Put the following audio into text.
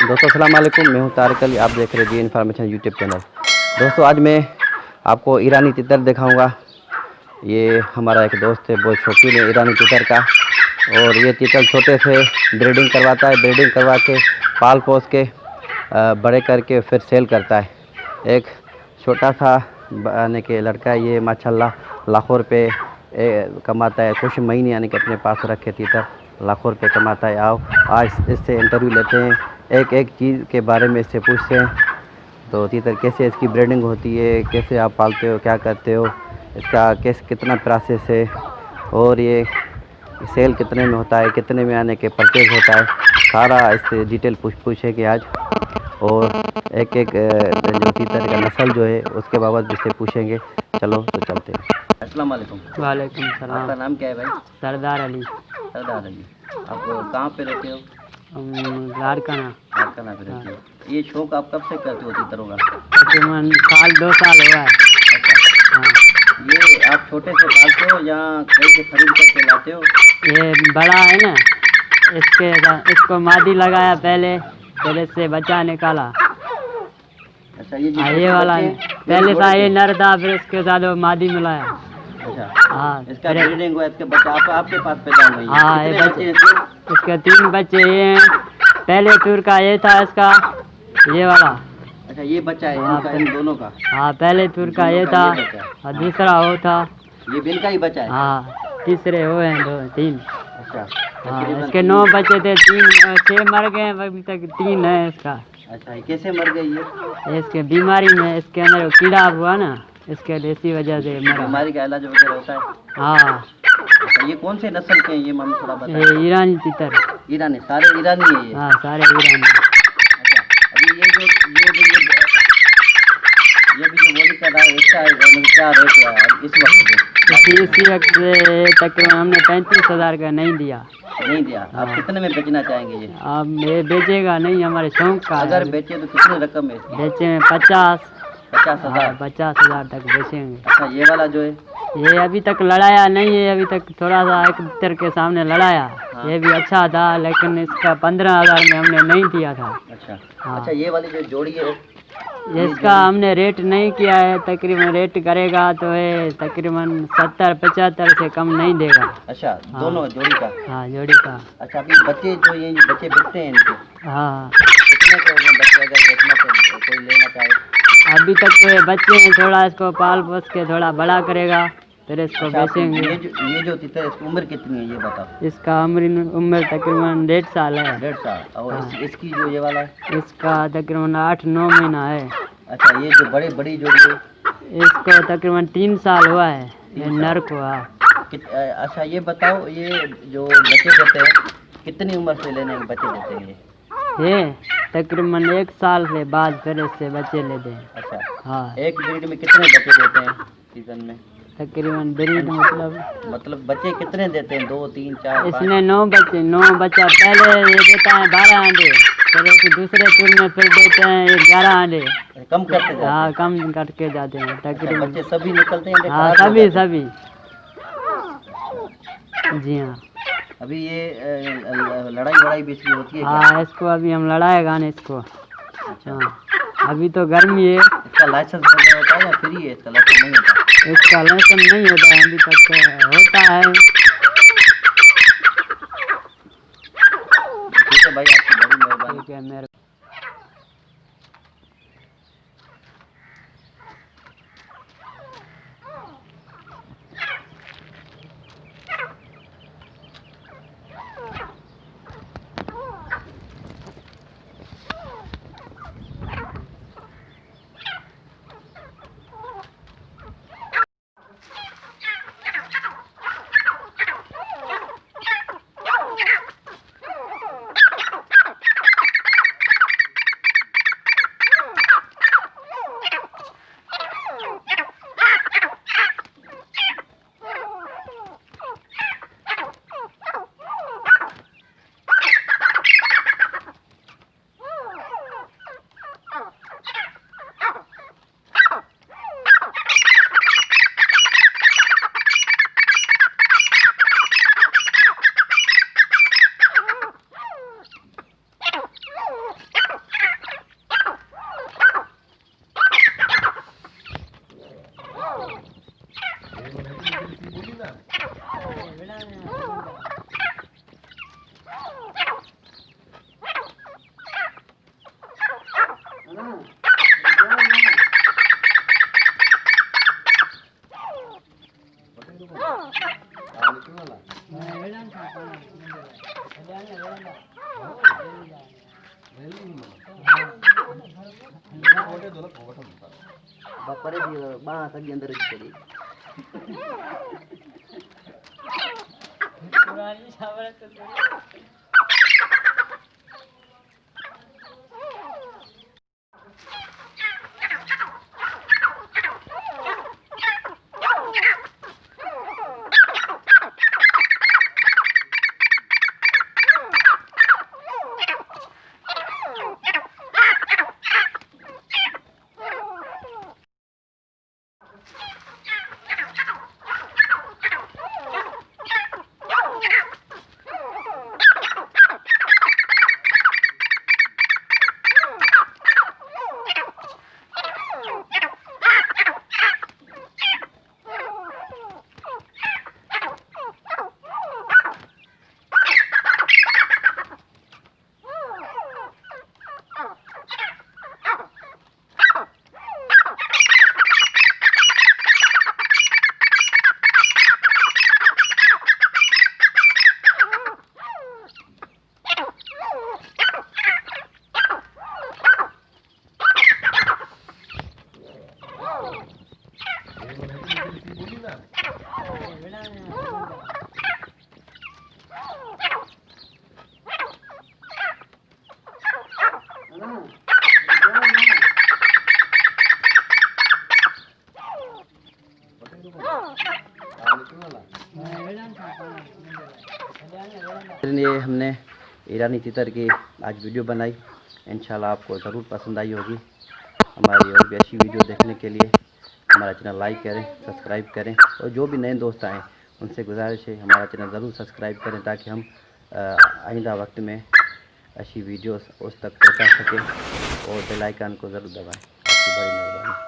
दोस्तों अस्सलाम वालेकुम, मैं हूं तारिक अली। आप देख रहे हैं जी इन्फॉर्मेशन यूट्यूब चैनल। दोस्तों आज मैं आपको ईरानी तितर दिखाऊंगा। ये हमारा एक दोस्त है, बहुत शौकीन है ईरानी तितर का। और ये तितर छोटे से ब्रीडिंग करवाता है, ब्रीडिंग करवा के पाल पोस के बड़े करके फिर सेल करता है। एक छोटा सा यानी कि लड़का ये माशाल्लाह लाखों रुपये कमाता है कुछ महीने, यानी कि अपने पास रखे तितर लाखों रुपये कमाता है। आओ आज इससे इंटरव्यू लेते हैं, एक एक चीज़ के बारे में इससे पूछते हैं। तो तितर कैसे इसकी ब्रीडिंग होती है, कैसे आप पालते हो, क्या करते हो, इसका कितना प्रोसेस है, और ये सेल कितने में होता है, कितने में आने के परचेज होता है, सारा इससे डिटेल पूछेंगे आज। और एक एक जो तितर का नस्ल जो है उसके बाबत भी इससे पूछेंगे। चलो तो चलते हैं। अस्सलाम वालेकुम। वालेकुम सलाम। आपका नाम क्या है भाई? सरदार अली। सरदार अली। आप कहाँ पे रहते हो? लाड़काना। लाड़काना पे रहते हो। ये शौक आप कब से करते हो तितरों का? तकरीबन साल 2 साल हुआ है। अच्छा। हाँ। ये आप छोटे से पालते हो या कहीं से खरीद करके लाते हो? ये बड़ा है ना, इसको मादी लगाया पहले, फिर इससे बच्चा निकाला। अच्छा, ये ये वाला पहले था ये नर था, फिर इसके साथ वो मादी मिलाया। अच्छा। हाँ, इसका ब्रीडिंग हुआ, इसके बच्चे आपके पास पैदा हुए हैं? हाँ, ये कितने बच्चे इसके? इसके 3 बच्चे ये हैं। पहले टूर का ये था इसका, ये वाला। अच्छा, ये बच्चा है हाँ, इनका, इन दोनों का? हाँ, पहले टूर का ये था और दूसरा वो था। ये बिल का ही बच्चा है? हाँ, तीसरे वो हैं 2-3। अच्छा। हाँ, इसके 9 बच्चे थे, 6 मर गए, अभी तक 3 है इसका। अच्छा, ये कैसे मर गई ये? इसके बीमारी में इसके अंदर कीड़ा हुआ ना, इसके लिए इसी वजह से मरा। बीमारी का इलाज वगैरह होता है? हाँ। अच्छा, ये कौन से नस्ल के हैं ये मम्मी थोड़ा बताएं? ये ईरानी तितर। ईरानी, सारे ईरानी है ये? हाँ, सारे ईरानी। अच्छा, अभी ये भी जो बोली कर रहा है, इसका क्या रेट है इस वक्त? इसी वक्त तकरीबन हमने 35,000 का नहीं दिया। नहीं दिया? आप कितने में बेचना चाहेंगे ये? अब ये बेचेगा नहीं, हमारे शौक का। अगर बेचे तो कितनी रकम है इसकी? बेचे में 50,000 50,000 तक बेचेंगे। अच्छा, ये वाला जो है ये अभी तक लड़ाया नहीं है, अभी तक थोड़ा सा एक तितर के सामने लड़ाया। हाँ। ये भी अच्छा था, लेकिन इसका 15,000 में हमने नहीं दिया था। अच्छा। हाँ। अच्छा, ये वाली जो जोड़ी है इसका हमने रेट नहीं किया है, तकरीबन रेट करेगा तो है तकरीबन 70-75 से कम नहीं देगा। अच्छा, हाँ। दोनों जोड़ी का? हाँ, जोड़ी का। अच्छा, अभी बच्चे जो ये बच्चे बिकते हैं इनके? हाँ। कितने के हो गए बच्चे, अगर बेचना तो कोई लेना चाहे? अभी तक तो ये बच्चे हैं, थोड़ा इसको पाल पोस के थोड़ा बड़ा करेगा, फिर इसको अच्छा, बेचेंगे। ये जो तितर है इसकी उम्र कितनी है ये बताओ? इसका उम्र तकरीबन 1.5 साल है। 1.5 साल। और हाँ। इसकी जो ये वाला है? इसका तकरीबन 8-9 महीना है। अच्छा, ये जो बड़ी जोड़ी है? इसको तकरीबन 3 साल हुआ है, ये 3 नर साल। को। अच्छा, ये बताओ, ये जो बच्चे देते हैं कितनी उम्र से लेने के बच्चे देते हैं ये तकरीबन 1 साल से बाद फिर इससे बच्चे लेते हैं। अच्छा। हाँ, एक ब्रीड में कितने बच्चे देते हैं सीजन में? तकरीबन ब्रीड मतलब बच्चे कितने देते हैं? 2, 3, 4, 5? इसमें 9 बच्चा पहले ये देता है 12 अंडे, फिर इसके दूसरे टूर में फिर देते हैं ये 11 अंडे। कम करते जाते हैं? हाँ, कम करके जाते हैं तकरीबन। बच्चे सभी निकलते हैं? हाँ, सभी। जी हाँ। अभी ये लड़ाई भी इसकी होती है क्या? हाँ, इसको अभी हम लड़ाएगा ना इसको। अच्छा। हाँ, अभी तो गर्मी है। इसका लाइसेंस वगैरह होता है या फ्री है? इसका लाइसेंस नहीं होता? इसका लाइसेंस नहीं होता है अभी तक, होता है। ठीक है भाई, आपकी बड़ी मेहरबानी। ठीक है, मेरे बापरे भी बाँ सगी अंदर ज पड़ी पुरानी खबर तो ये हमने ईरानी तितर की आज वीडियो बनाई। इंशाल्लाह आपको ज़रूर पसंद आई होगी। हमारी और भी अच्छी वीडियो देखने के लिए हमारा चैनल लाइक करें, सब्सक्राइब करें और जो भी नए दोस्त आएँ उनसे गुजारिश है हमारा चैनल ज़रूर सब्सक्राइब करें ताकि हम आइंदा वक्त में अच्छी वीडियोस उस तक पहुंचा सकें और बेल आइकन को ज़रूर दबाएं। आपकी बड़ी मेहरबानी।